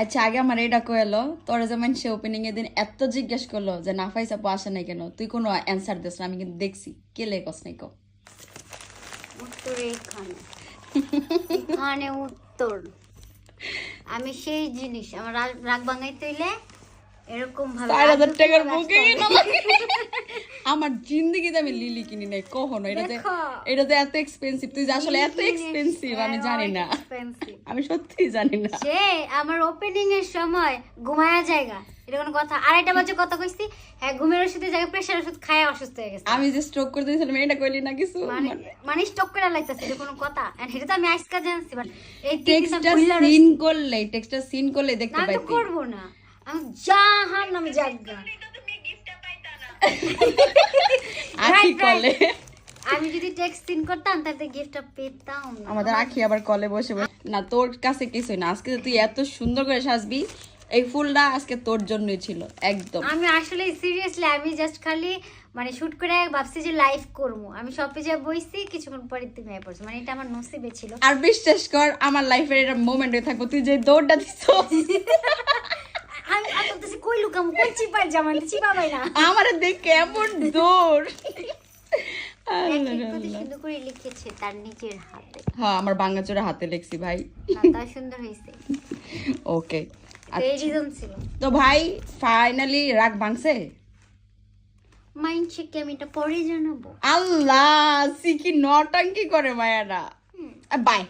আচ্ছা আগে আমার এটা কইলো তোর যেমন সে ওপেনিং এর দিন এত জিজ্ঞেস করলো যে নাফাইস আপু আসে নাই কেন, তুই কোনো অ্যান্সার দিস না, আমি কিন্তু দেখছি কে লেগস নাই কো উত্তর এখানে উত্তর আমি সেই জিনিস আমার রাগ ভাঙাইতে হইলে এরকম ভাবে 4000 টাকার বুকে আমার জিন্দেগিতে আমি লিলি কিনি নাই কখনো। এটাতে এত এক্সপেন্সিভ, তুই যে আসলে এত এক্সপেন্সিভ আমি জানি না, আমি সত্যিই জানি না। সে আমার ওপেনিং এর সময় ঘুমায়া জায়গা, এটা কোনো কথা? আড়াইটা বাজে কথা কইছি, হ্যাঁ ঘুমের ওষুধের জায়গায় প্রেসার ওষুধ খায় অসুস্থ হয়ে গেছে। আমি যে স্ট্রোক করে দিয়েছিলাম এটা কইলি না কিছু, মানে স্টক করে লাইতাছে, এটা কোনো কথা? এন্ড এটা তো আমি আজকে জানছি, বাট এই টেক্সটটা সিন করলে দেখতে পাইতি। আমি তো করব না, আমি জাহান নামে জায়গা আখি কলে আমি যদি টেক্সট সিন করতাম তাহলে গিফটটা পেতাম। আমাদের আখি আবার কলে বসে না, তোর কাছে কিছুই না, আজকে তুই এত সুন্দর করে সাজবি, এই ফুলটা আজকে তোর জন্যই ছিল একদম। আমি আসলে সিরিয়াসলি আমি জাস্ট খালি মানে শুট করে ভাবছি যে লাইভ করব, আমি সব পেজে বইছি, কিছুক্ষণ পরে তুমি আই পড়ছো, মানে এটা আমার নসিবে ছিল। আর বিশ্বাস কর আমার লাইফের এটা মোমেন্ট হয়ে থাকবো, তুই যে দৌড়টা দিছো আমি বলতেছি কই লুকাম, কই চিপার জামান চিপা ভাই না আমারে দেখ কেমন দৌড়। কত সুন্দর করে লিখেছে তার নিজের হাতে। হ্যাঁ আমার বাঙ্গাচোরা হাতে লিখছি ভাই, তা সুন্দর হয়েছে। ওকে এই রিজন ছিল। তো ভাই ফাইনালি রাগ ভাঙছে, মাইন্ডসে কি আমি এটা পরে জানাবো? আল্লাহ সিকি নটাঙ্কি করে মায়ারা। বাই।